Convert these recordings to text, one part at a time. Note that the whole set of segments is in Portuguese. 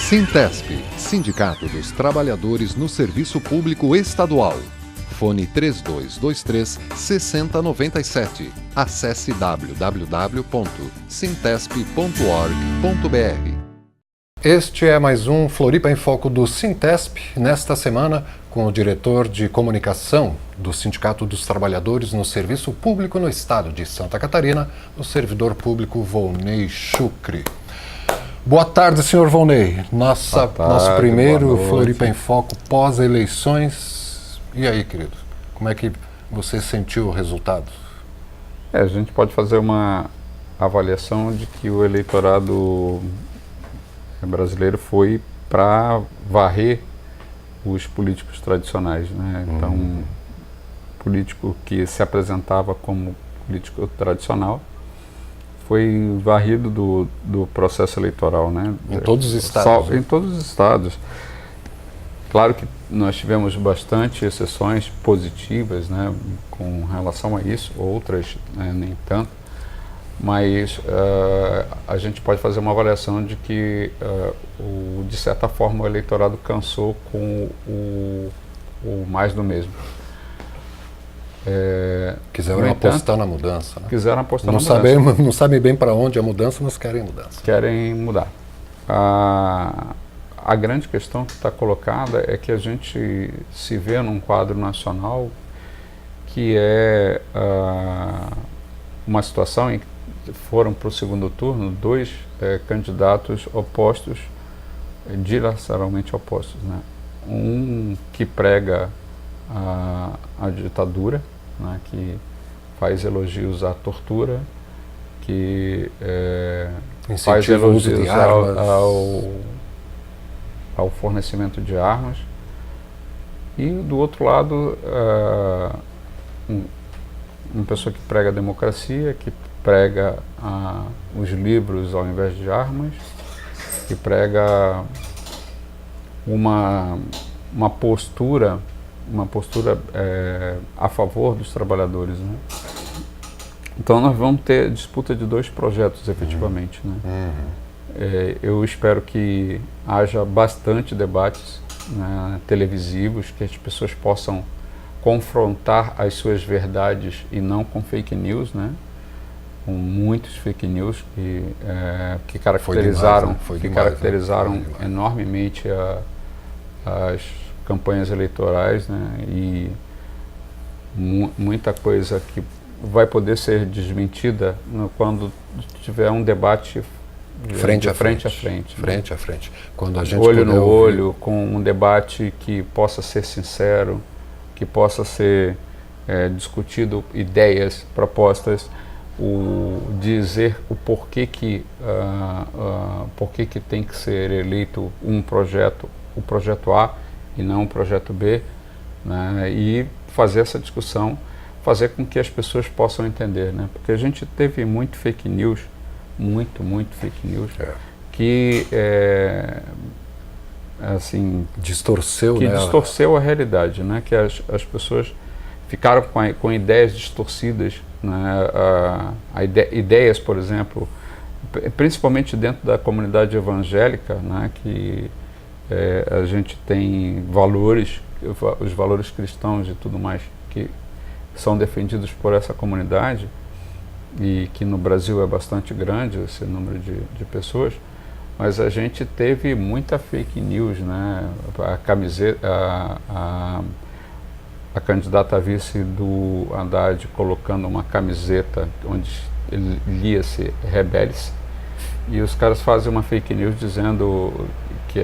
Sintesp, Sindicato dos Trabalhadores no Serviço Público Estadual. Fone 3223-6097. Acesse www.sintesp.org.br. Este é mais um Floripa em Foco do Sintesp, nesta semana com o diretor de comunicação do Sindicato dos Trabalhadores no Serviço Público no Estado de Santa Catarina, o servidor público Volney Chucre. Boa tarde, senhor Volney. Nosso primeiro Floripa em Foco pós-eleições. E aí, querido, como é que você sentiu o resultado? A gente pode fazer uma avaliação de que o eleitorado brasileiro foi para varrer os políticos tradicionais, né? Então, político que se apresentava como político tradicional foi varrido do processo eleitoral, né? Em todos os estados? Em todos os estados. Claro que nós tivemos bastante exceções positivas, né, com relação a isso, outras, né, nem tanto, mas a gente pode fazer uma avaliação de que, de certa forma, o eleitorado cansou com o mais do mesmo. Quiseram apostar na mudança, né? Quiseram apostar na mudança. Não sabem bem para onde é a mudança, mas querem mudança. Querem mudar. A grande questão que está colocada é que a gente se vê num quadro nacional que é uma situação em que foram para o segundo turno dois candidatos opostos, diametralmente opostos, né? Um que prega a ditadura, né, que faz elogios à tortura, que faz elogios ao fornecimento de armas, e do outro lado uma pessoa que prega a democracia, que prega os livros ao invés de armas, que prega uma postura a favor dos trabalhadores, né? Então nós vamos ter disputa de dois projetos, efetivamente, né? Eu espero que haja bastante debates, né, televisivos, que as pessoas possam confrontar as suas verdades e não com fake news, né? Com muitos fake news que caracterizaram, enormemente as campanhas eleitorais, né? E muita coisa que vai poder ser desmentida quando tiver um debate frente a frente. Quando a gente olho no olho, com um debate que possa ser sincero, que possa ser discutido ideias, propostas, dizer o porquê que tem que ser eleito um projeto, o projeto A e não o projeto B, né? E fazer essa discussão, fazer com que as pessoas possam entender, né? Porque a gente teve muito fake news, muito fake news, que assim, distorceu a realidade, né? Que as pessoas ficaram com ideias distorcidas, né? Ideias, por exemplo, principalmente dentro da comunidade evangélica, né? Que a gente tem valores, os valores cristãos e tudo mais, que são defendidos por essa comunidade, e que no Brasil é bastante grande esse número de pessoas, mas a gente teve muita fake news, né? A candidata a vice do Haddad colocando uma camiseta onde ele lia-se rebeldes, e os caras fazem uma fake news dizendo que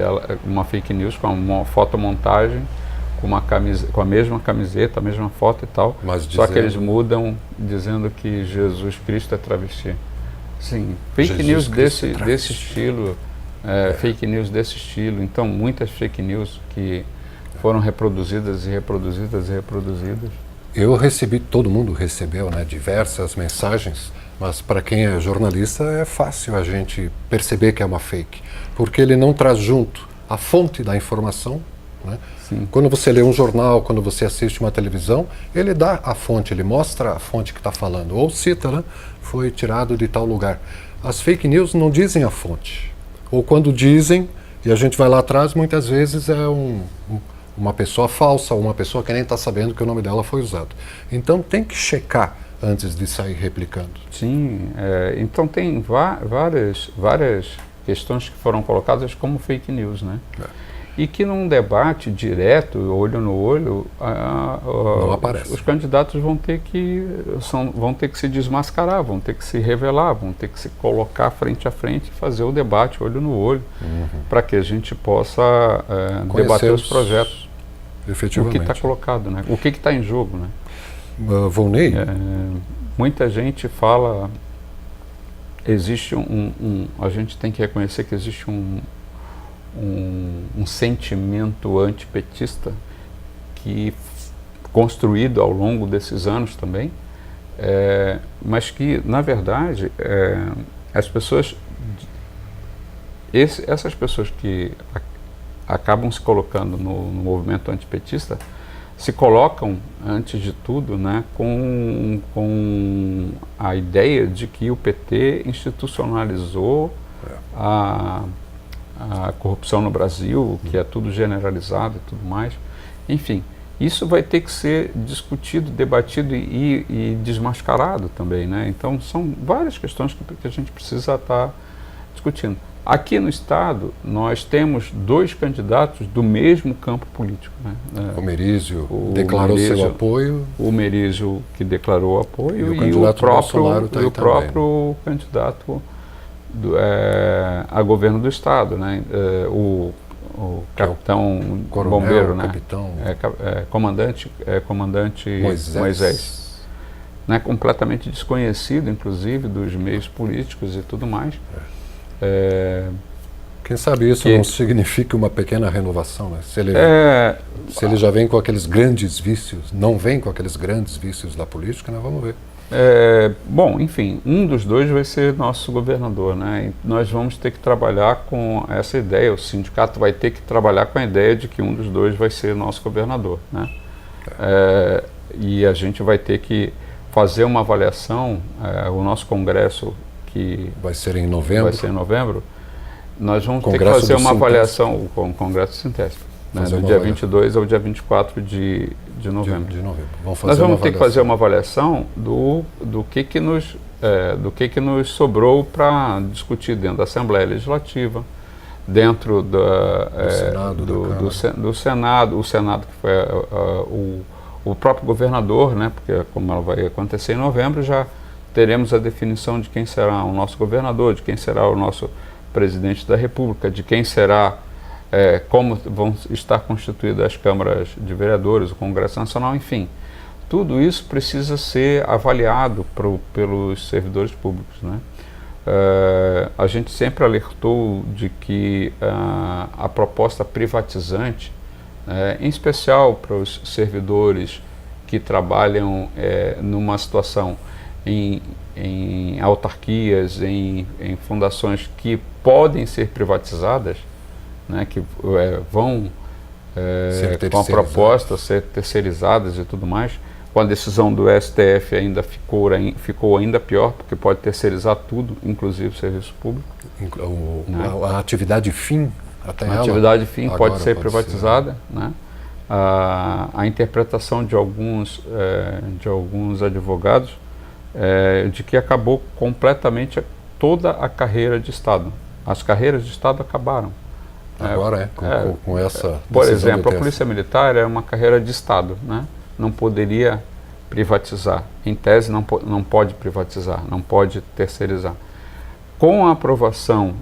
uma fake news com uma fotomontagem com a mesma camiseta, a mesma foto e tal, só que eles mudam dizendo que Jesus Cristo é travesti. Sim, fake news desse estilo, fake news desse estilo. Então, muitas fake news que foram reproduzidas. Todo mundo recebeu, né, diversas mensagens, mas para quem é jornalista é fácil a gente perceber que é uma fake, porque ele não traz junto a fonte da informação, né? Quando você lê um jornal, quando você assiste uma televisão, ele dá a fonte, ele mostra a fonte que está falando, ou cita, né? Foi tirado de tal lugar. As fake news não dizem a fonte, ou quando dizem, E a gente vai lá atrás, muitas vezes é uma pessoa falsa, ou uma pessoa que nem está sabendo que o nome dela foi usado. Então tem que checar antes de sair replicando. Sim, então tem várias questões que foram colocadas como fake news, né? E que num debate direto, olho no olho, não aparece. Os candidatos vão ter que se desmascarar, vão ter que se revelar, vão ter que se colocar frente a frente e fazer o debate olho no olho, para que a gente possa debater os projetos, o que está colocado, né? O que está em jogo, né? Volney? Muita gente fala, existe a gente tem que reconhecer que existe um sentimento antipetista que construído ao longo desses anos também, mas que, na verdade, as pessoas, essas pessoas que acabam se colocando no movimento antipetista, se colocam, antes de tudo, né, com a ideia de que o PT institucionalizou a corrupção no Brasil, que é tudo generalizado e tudo mais. Enfim, isso vai ter que ser discutido, debatido e desmascarado também, né? Então, são várias questões que a gente precisa estar discutindo. Aqui no Estado, nós temos 2 candidatos do mesmo campo político, né? O Merizio declarou seu apoio. O Merizio que declarou apoio e o próprio candidato a governo do Estado, né? O capitão coronel, bombeiro, né? Capitão, comandante Moisés, né? Completamente desconhecido, inclusive, dos meios políticos e tudo mais. Quem sabe isso não significa uma pequena renovação, né? Se ele já vem com aqueles grandes vícios, não vem com aqueles grandes vícios da política, né? Vamos ver. Bom, enfim, um dos 2 vai ser nosso governador, né? E nós vamos ter que trabalhar com essa ideia, o sindicato vai ter que trabalhar com a ideia de que um dos 2 vai ser nosso governador, né? E a gente vai ter que fazer uma avaliação, o nosso congresso, que vai ser em novembro, nós vamos ter que fazer uma avaliação, o congresso do Sintesp, né, do dia 22 ao dia 24 de novembro. Nós vamos ter que fazer uma avaliação do que nos sobrou para discutir dentro da Assembleia Legislativa, dentro do Senado, o Senado que foi o próprio governador, né, porque como ela vai acontecer em novembro, já teremos a definição de quem será o nosso governador, de quem será o nosso presidente da República, de quem será, como vão estar constituídas as câmaras de vereadores, o Congresso Nacional, enfim. Tudo isso precisa ser avaliado pelos servidores públicos, né? A gente sempre alertou de que a proposta privatizante, em especial para os servidores que trabalham numa situação em autarquias, em fundações que podem ser privatizadas, né, que vão com a proposta ser terceirizadas e tudo mais. Com a decisão do STF ainda ficou ainda pior, porque pode terceirizar tudo, inclusive o serviço público. A atividade fim, até a atividade fim pode ser privatizada, né? A interpretação de alguns advogados de que acabou completamente toda a carreira de Estado. As carreiras de Estado acabaram. Agora com essa por exemplo, a Polícia Militar é uma carreira de Estado, né? Não poderia privatizar. Em tese, não pode privatizar, não pode terceirizar. Com a aprovação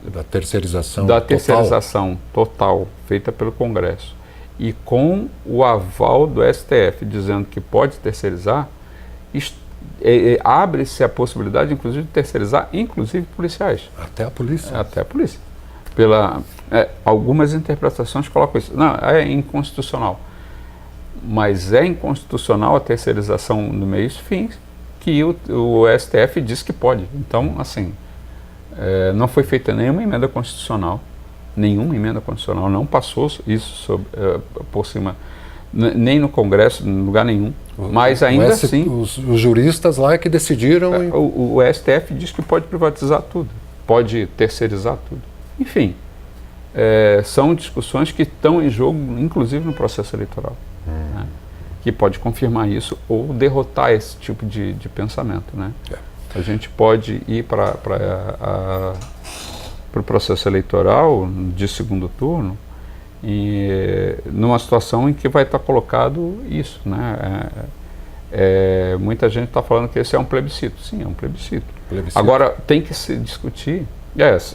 da terceirização total feita pelo Congresso e com o aval do STF dizendo que pode terceirizar, abre-se a possibilidade, inclusive, de terceirizar, inclusive policiais. Até a polícia. Até a polícia. Algumas interpretações colocam isso. Não, é inconstitucional. Mas é inconstitucional a terceirização no meios fins, que o STF diz que pode. Então, assim, não foi feita nenhuma emenda constitucional, não passou isso por cima, nem no Congresso, em lugar nenhum. Mas ainda assim... Os juristas lá é que decidiram... O STF diz que pode privatizar tudo, pode terceirizar tudo. Enfim, são discussões que estão em jogo, inclusive no processo eleitoral, né? Que pode confirmar isso ou derrotar esse tipo de pensamento, né? A gente pode ir para o processo eleitoral de segundo turno numa situação em que vai estar colocado isso, né? Muita gente está falando que esse é um plebiscito. Sim, é um plebiscito. Agora, tem que se discutir.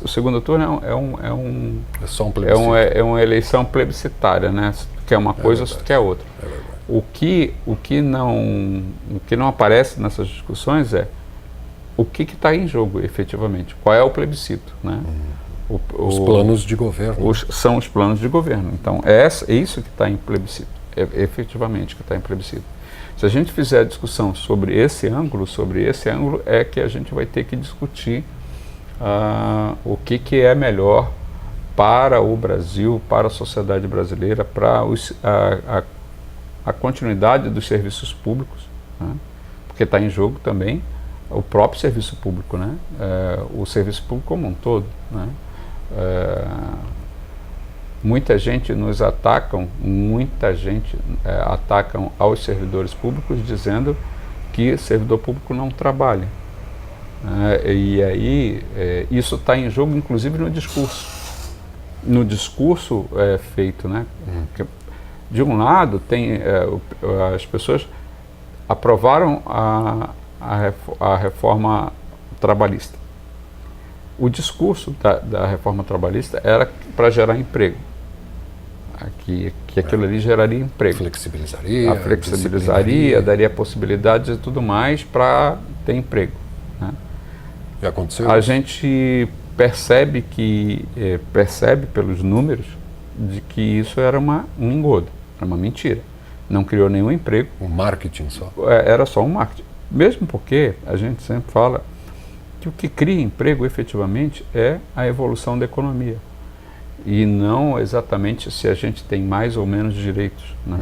O segundo turno é só um plebiscito. É uma eleição plebiscitária, né? Se tu quer uma coisa, se tu quer outra. O que não aparece nessas discussões é o que está em jogo, efetivamente. Qual é o plebiscito, né? Os planos de governo. São os planos de governo. Então, é isso que está em plebiscito. Efetivamente que está em plebiscito. Se a gente fizer a discussão sobre esse ângulo, é que a gente vai ter que discutir o que é melhor para o Brasil, para a sociedade brasileira, para a continuidade dos serviços públicos, né? Porque está em jogo também o próprio serviço público, né? O serviço público como um todo, né? Muita gente atacam aos servidores públicos dizendo que servidor público não trabalha. E aí isso está em jogo, inclusive no discurso. No discurso feito, né? De um lado, as pessoas aprovaram a reforma trabalhista. O discurso da reforma trabalhista era para gerar emprego. Que aquilo ali geraria emprego. Flexibilizaria, daria possibilidades e tudo mais para ter emprego, né? Já aconteceu? A gente percebe pelos números de que isso era um engodo, era uma mentira. Não criou nenhum emprego. Um marketing só. Era só um marketing. Mesmo porque a gente sempre fala que o que cria emprego efetivamente é a evolução da economia. E não exatamente se a gente tem mais ou menos direitos, né?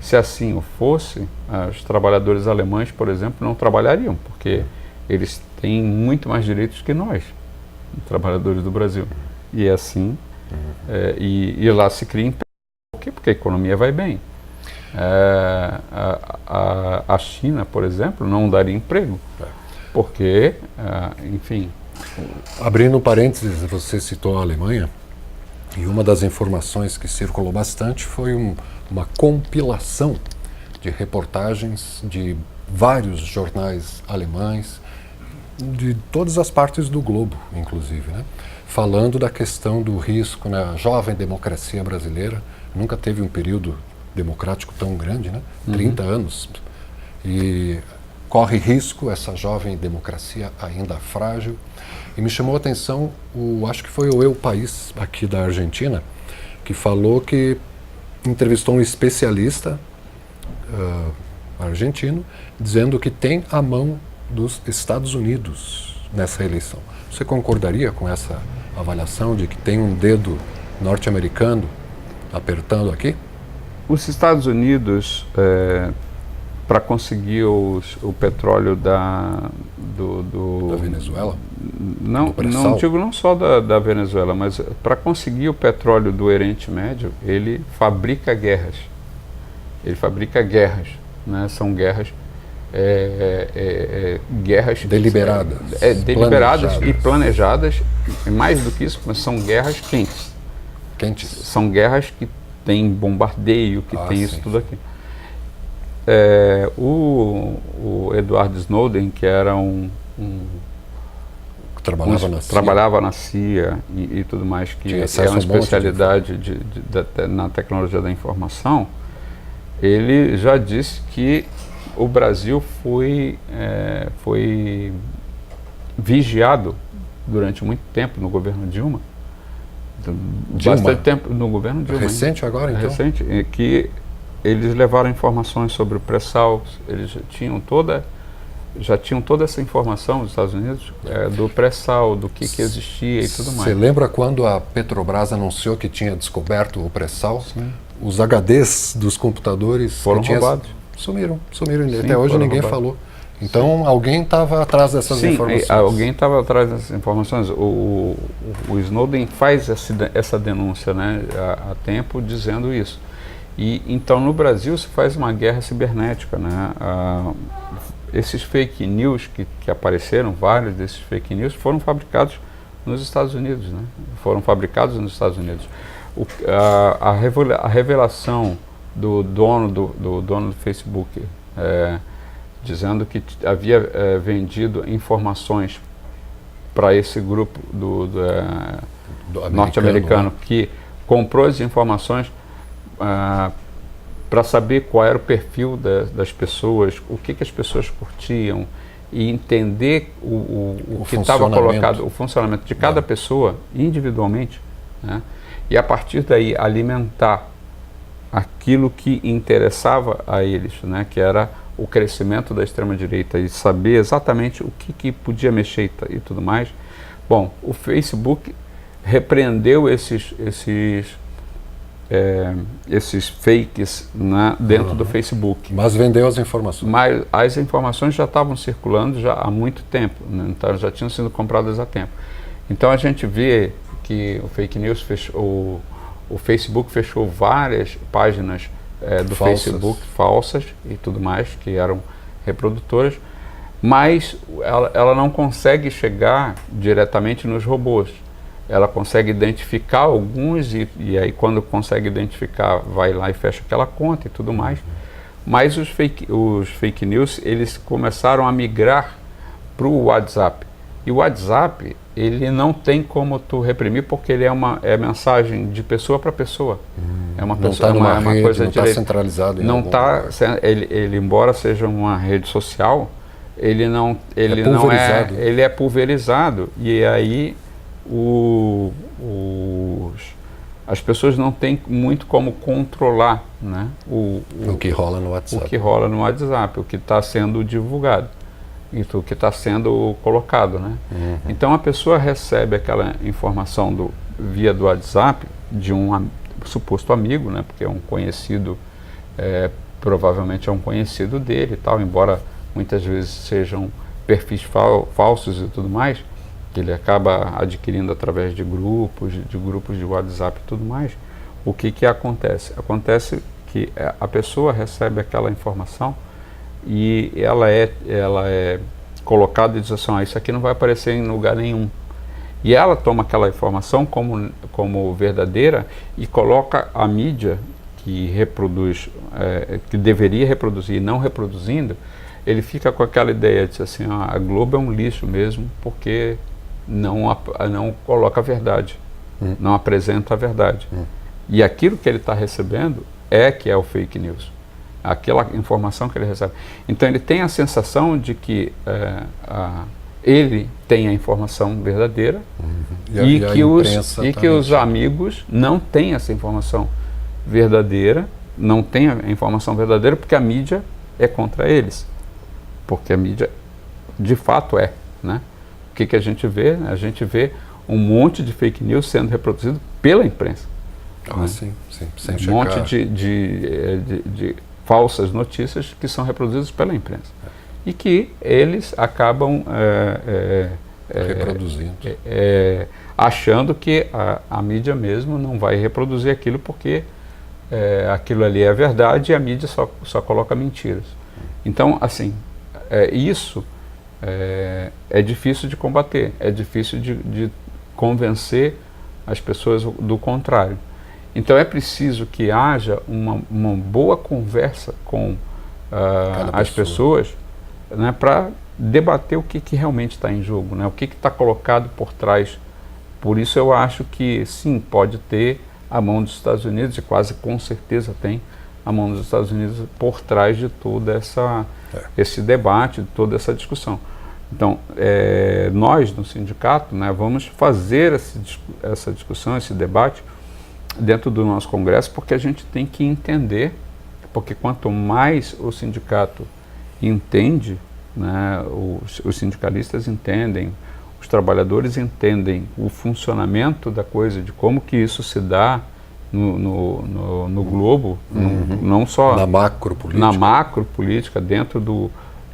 Se assim o fosse, os trabalhadores alemães, por exemplo, não trabalhariam, porque eles têm muito mais direitos que nós, trabalhadores do Brasil. E é assim, e lá se cria emprego. Por quê? Porque a economia vai bem. A China, por exemplo, não daria emprego, porque, enfim... Abrindo parênteses, você citou a Alemanha, e uma das informações que circulou bastante foi uma compilação de reportagens de vários jornais alemães, de todas as partes do globo, inclusive, né? Falando da questão do risco na jovem democracia brasileira. Nunca teve um período democrático tão grande, né? 30 anos. E corre risco essa jovem democracia ainda frágil. E me chamou a atenção, acho que foi o El País, aqui da Argentina, que falou que entrevistou um especialista argentino, dizendo que tem a mão dos Estados Unidos nessa eleição. Você concordaria com essa avaliação de que tem um dedo norte-americano apertando aqui? Os Estados Unidos, para conseguir o petróleo da Venezuela? Não digo não só da Venezuela, mas para conseguir o petróleo do Oriente Médio, ele fabrica guerras. Né? São guerras deliberadas. Deliberadas e planejadas. E mais do que isso, mas são guerras quentes. São guerras que tem bombardeio, que tem isso tudo aqui. O Edward Snowden, que era trabalhava na CIA e tudo mais, que é uma especialidade na tecnologia da informação, ele já disse que o Brasil foi vigiado durante muito tempo no governo Dilma. Bastante tempo no governo Dilma. Recente agora, então? Recente, que eles levaram informações sobre o pré-sal, eles já tinham toda essa informação dos Estados Unidos, do pré-sal, do que existia e tudo mais. Você lembra quando a Petrobras anunciou que tinha descoberto o pré-sal? Os HDs dos computadores foram roubados. Sumiram. Até hoje ninguém falou Então, alguém estava atrás dessas informações. Sim, alguém estava atrás dessas informações. O Snowden faz essa denúncia, né, há tempo, dizendo isso. E então, no Brasil, se faz uma guerra cibernética, né? Esses fake news que apareceram, vários desses fake news, foram fabricados nos Estados Unidos, né? Foram fabricados nos Estados Unidos. A revelação do dono do Facebook, dizendo que havia vendido informações para esse grupo do norte-americano, que comprou as informações para saber qual era o perfil das pessoas, o que as pessoas curtiam, e entender o que estava colocado, o funcionamento de cada pessoa individualmente, né? E a partir daí alimentar aquilo que interessava a eles, né? Que era o crescimento da extrema-direita, e saber exatamente o que podia mexer e tudo mais. Bom, o Facebook repreendeu esses fakes, né, dentro do Facebook. Mas vendeu as informações. Mas as informações já estavam circulando já há muito tempo, né? Então já tinham sido compradas há tempo. Então a gente vê que o fake news fechou, o Facebook fechou várias páginas do Facebook falsas e tudo mais, que eram reprodutoras, mas ela não consegue chegar diretamente nos robôs. Ela consegue identificar alguns e aí quando consegue identificar, vai lá e fecha aquela conta e tudo mais. Mas os fake news, eles começaram a migrar para o WhatsApp. E o WhatsApp, ele não tem como tu reprimir, porque ele é mensagem de pessoa para pessoa. É uma pessoa, não está numa rede, coisa não está centralizado em não está, ele embora seja uma rede social, ele não é pulverizado. E aí as pessoas não têm muito como controlar, né, o que rola no WhatsApp. O que rola no WhatsApp, o que está sendo divulgado, e o que está sendo colocado, né? Então a pessoa recebe aquela informação via do WhatsApp de um suposto amigo, né, porque é um conhecido, provavelmente é um conhecido dele e tal, embora muitas vezes sejam perfis falsos e tudo mais, que ele acaba adquirindo através de grupos de WhatsApp e tudo mais. O que acontece? Acontece que a pessoa recebe aquela informação e ela é colocada e diz assim, isso aqui não vai aparecer em lugar nenhum. E ela toma aquela informação como verdadeira e coloca a mídia que reproduz, que deveria reproduzir e não reproduzindo, ele fica com aquela ideia de assim, a Globo é um lixo mesmo, porque não coloca a verdade, não apresenta a verdade. E aquilo que ele está recebendo que é o fake news, aquela informação que ele recebe. Então ele tem a sensação de que ele tem a informação verdadeira e que os amigos não têm essa informação verdadeira, não têm a informação verdadeira porque a mídia é contra eles, porque a mídia de fato né? O que a gente vê? A gente vê um monte de fake news sendo reproduzido pela imprensa. Né? Sim, sem um monte de falsas notícias que são reproduzidas pela imprensa. E que eles acabam reproduzindo. Achando que a mídia mesmo não vai reproduzir aquilo porque aquilo ali é verdade e a mídia só coloca mentiras. Então, assim, isso é difícil de combater, é difícil de convencer as pessoas do contrário. Então é preciso que haja uma boa conversa com as pessoas, né, para debater o que realmente está em jogo, né, o que está colocado por trás. Por isso eu acho que sim, pode ter a mão dos Estados Unidos, e quase com certeza tem a mão dos Estados Unidos por trás de todo esse debate, de toda essa discussão. Então, nós no sindicato, né, vamos fazer essa discussão, esse debate dentro do nosso congresso, porque a gente tem que entender, porque quanto mais o sindicato entende, né, os sindicalistas entendem, os trabalhadores entendem o funcionamento da coisa, de como que isso se dá no globo, não só na macropolítica. Na macropolítica, dentro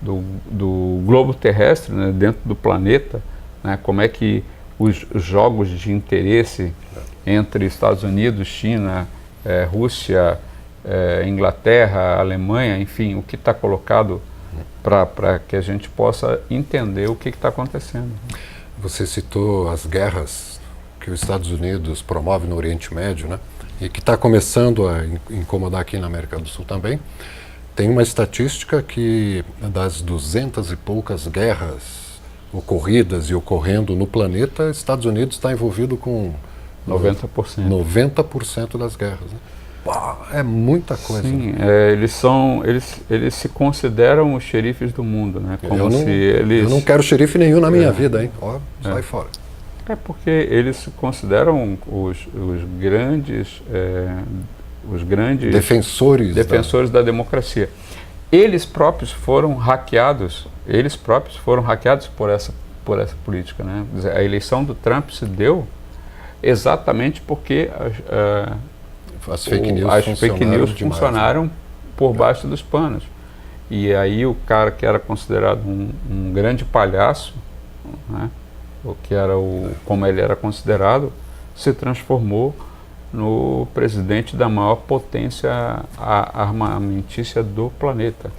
do globo terrestre, né, dentro do planeta, né, como é que os jogos de interesse entre Estados Unidos, China, Rússia, Inglaterra, Alemanha, enfim, o que está colocado para que a gente possa entender o que está acontecendo. Você citou as guerras que os Estados Unidos promove no Oriente Médio, né? E que está começando a incomodar aqui na América do Sul também. Tem uma estatística que das 200 e poucas guerras ocorridas e ocorrendo no planeta, Estados Unidos está envolvido com 90%. 90% das guerras. Né? É muita coisa. Sim, eles se consideram os xerifes do mundo, né? Como eu não quero xerife nenhum na minha vida, hein? Ó, sai fora. É porque eles se consideram os grandes defensores da democracia. Eles próprios foram hackeados por essa política, né? A eleição do Trump se deu exatamente porque as fake news funcionaram por baixo dos panos. E aí o cara que era considerado um grande palhaço, né, como ele era considerado, se transformou no presidente da maior potência armamentícia do planeta.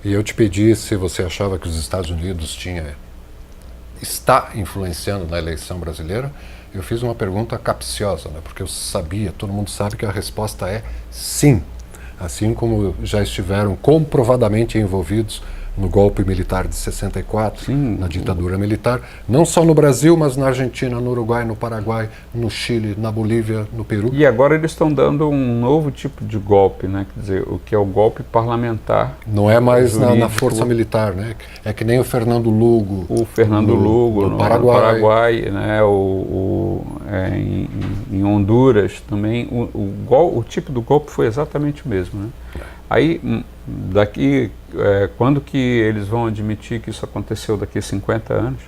E eu te pedi se você achava que os Estados Unidos está influenciando na eleição brasileira. Eu fiz uma pergunta capciosa, né? Porque eu sabia, todo mundo sabe que a resposta é sim. Assim como já estiveram comprovadamente envolvidos no golpe militar de 64, sim, na ditadura militar, não só no Brasil, mas na Argentina, no Uruguai, no Paraguai, no Chile, na Bolívia, no Peru. E agora eles estão dando um novo tipo de golpe, né? Quer dizer, o que é o golpe parlamentar. Não é mais na força militar, né? É que nem o Fernando Lugo. O Fernando Lugo no Paraguai, né? Em Honduras também. O tipo do golpe foi exatamente o mesmo, né? Aí, quando que eles vão admitir que isso aconteceu daqui a 50 anos?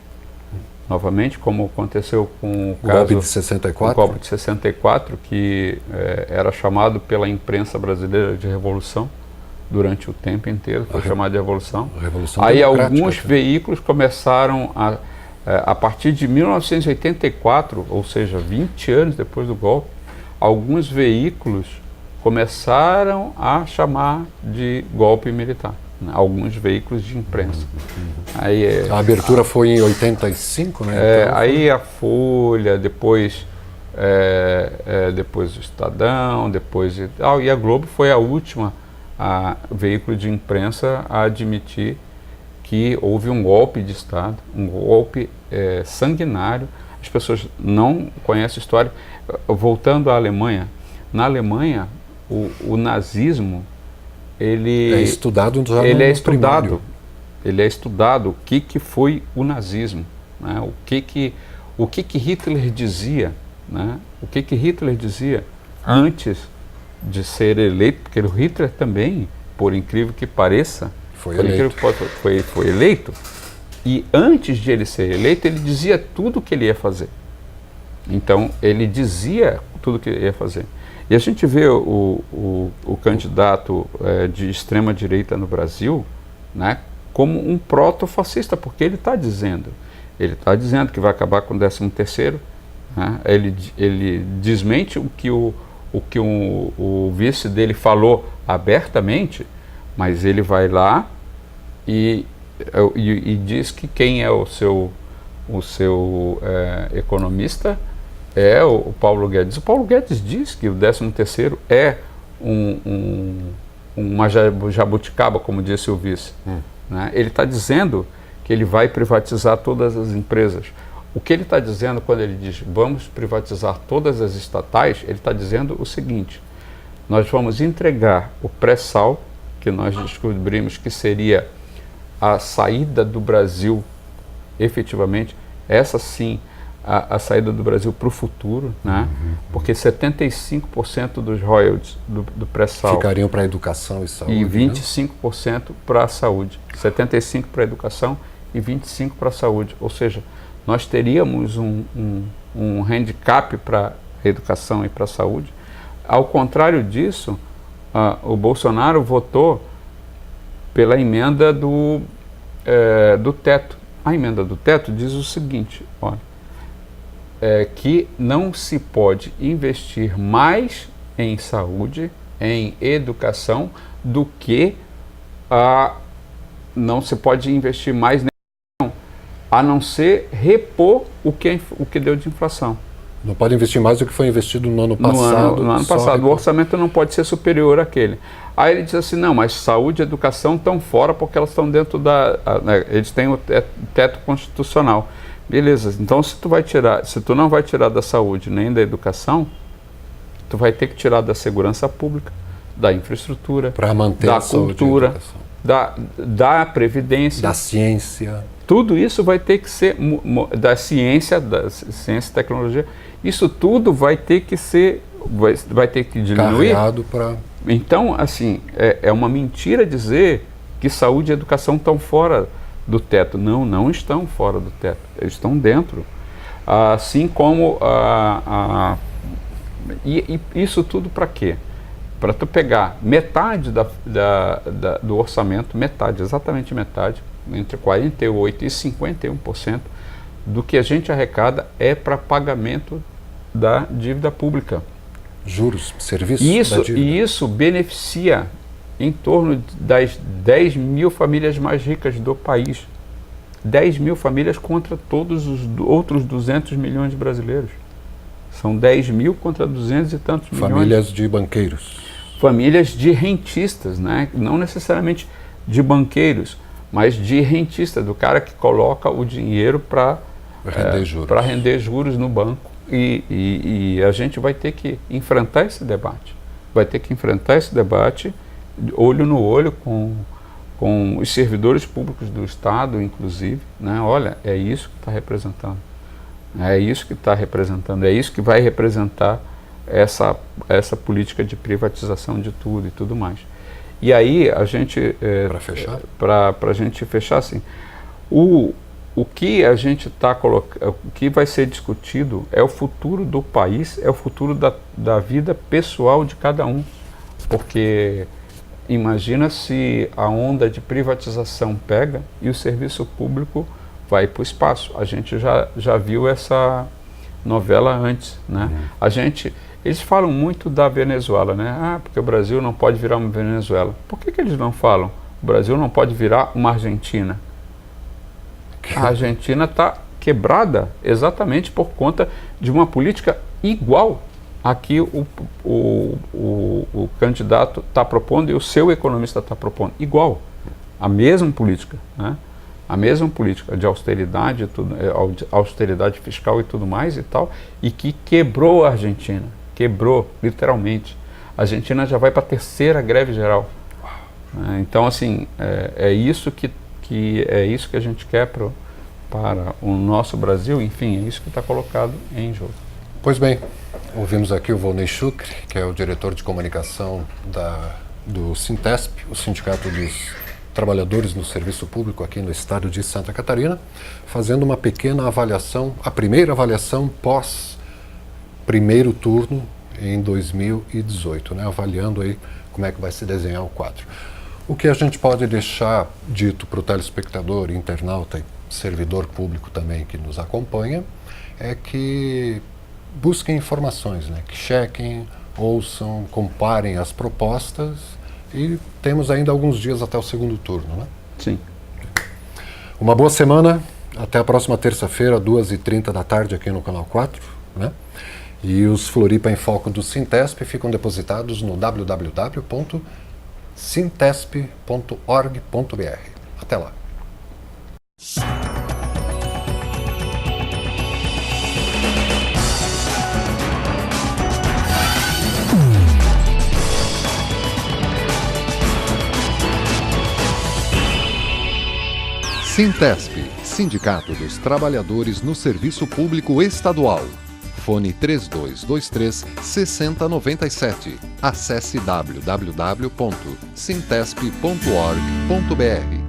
Novamente, como aconteceu com o caso... golpe de 64? O golpe de 64, que era chamado pela imprensa brasileira de revolução durante o tempo inteiro, foi chamado de revolução. Aí alguns veículos começaram a partir de 1984, ou seja, 20 anos depois do golpe, alguns veículos começaram a chamar de golpe militar, né? Alguns veículos de imprensa. Aí, a abertura foi em 85, né? Então, aí a Folha, depois o Estadão, depois e tal, e a Globo foi a última veículo de imprensa a admitir que houve um golpe de Estado, um golpe sanguinário. As pessoas não conhecem a história. Voltando à Alemanha, na Alemanha o nazismo ele é estudado ele é estudado o que foi o nazismo, né? O que Hitler dizia, né? O que Hitler dizia antes de ser eleito, porque o Hitler também, por incrível que pareça, foi eleito, e antes de ele ser eleito ele dizia tudo o que ele ia fazer. Então ele dizia tudo o que ele ia fazer. E a gente vê o candidato de extrema direita no Brasil, né, como um proto-fascista, porque ele está dizendo que vai acabar com o 13º, né, ele desmente o que o vice dele falou abertamente, mas ele vai lá e diz que quem é o seu economista é o Paulo Guedes. O Paulo Guedes diz que o 13º é uma jabuticaba, como disse o vice. Né? Ele está dizendo que ele vai privatizar todas as empresas. O que ele está dizendo quando ele diz vamos privatizar todas as estatais, ele está dizendo o seguinte: nós vamos entregar o pré-sal, que nós descobrimos que seria a saída do Brasil, efetivamente, essa sim, a saída do Brasil para o futuro, né? Porque 75% dos royalties do pré-sal ficariam para a educação e saúde. E 25% para a saúde. 75% para a educação e 25% para a saúde. Ou seja, nós teríamos um handicap para a educação e para a saúde. Ao contrário disso, o Bolsonaro votou pela emenda do teto. A emenda do teto diz o seguinte, olha, que não se pode investir mais em saúde, em educação, do que não se pode investir mais a não ser repor o que deu de inflação. Não pode investir mais do que foi investido no ano passado. No ano passado, o orçamento não pode ser superior àquele. Aí ele diz assim, não, mas saúde e educação estão fora porque elas estão dentro eles têm o teto constitucional. Beleza, então se tu não vai tirar da saúde nem da educação, tu vai ter que tirar da segurança pública, da infraestrutura, para manter da a saúde cultura, da previdência, da ciência. Tudo isso vai ter que ser da ciência e tecnologia. Isso tudo vai ter que ser, vai ter que diminuir. Então, assim, é uma mentira dizer que saúde e educação estão fora do teto. Não, não estão fora do teto. Eles estão dentro. Assim como e isso tudo para quê? Para tu pegar metade do orçamento, exatamente metade, entre 48% e 51% do que a gente arrecada é para pagamento da dívida pública. Juros, serviços da dívida. E isso beneficia em torno das 10 mil famílias mais ricas do país. 10 mil famílias contra todos os outros 200 milhões de brasileiros. São 10 mil contra 200 e tantos milhões. Famílias de banqueiros. Famílias de rentistas, né? Não necessariamente de banqueiros, mas de rentista, do cara que coloca o dinheiro para render juros no banco. E a gente vai ter que enfrentar esse debate. Vai ter que enfrentar esse debate olho no olho com os servidores públicos do Estado, inclusive. Né? Olha, é isso que está representando. É isso que está representando. É isso que vai representar essa política de privatização de tudo e tudo mais. E aí a gente... para fechar? Para a gente fechar, assim, o que a gente está colocando, o que vai ser discutido é o futuro do país, é o futuro da vida pessoal de cada um. Porque imagina se a onda de privatização pega e o serviço público vai para o espaço. A gente já viu essa novela antes, né? Eles falam muito da Venezuela, né? Porque o Brasil não pode virar uma Venezuela. Por que eles não falam? O Brasil não pode virar uma Argentina. A Argentina está quebrada exatamente por conta de uma política igual a que o candidato está propondo e o seu economista está propondo. Igual. A mesma política, né? A mesma política de austeridade, austeridade fiscal e tudo mais e tal, e que quebrou a Argentina. Quebrou, literalmente. A Argentina já vai para a 3ª greve geral. Então, assim, é isso que a gente quer para o nosso Brasil. Enfim, é isso que está colocado em jogo. Pois bem, ouvimos aqui o Volney Chucre, que é o diretor de comunicação do Sintesp, o Sindicato dos Trabalhadores no Serviço Público aqui no estado de Santa Catarina, fazendo uma pequena avaliação, a primeira avaliação pós primeiro turno em 2018, né? Avaliando aí como é que vai se desenhar o quadro. O que a gente pode deixar dito para o telespectador, internauta e servidor público também que nos acompanha, é que busquem informações, né? Que chequem, ouçam, comparem as propostas e temos ainda alguns dias até o segundo turno, né? Sim. Uma boa semana, até a próxima terça-feira, 2h30 da tarde aqui no Canal 4, né? E os Floripa em Foco do Sintesp ficam depositados no www.sintesp.org.br. Até lá. Sintesp, Sindicato dos Trabalhadores no Serviço Público Estadual. Fone 3223-6097. Acesse www.sintesp.org.br.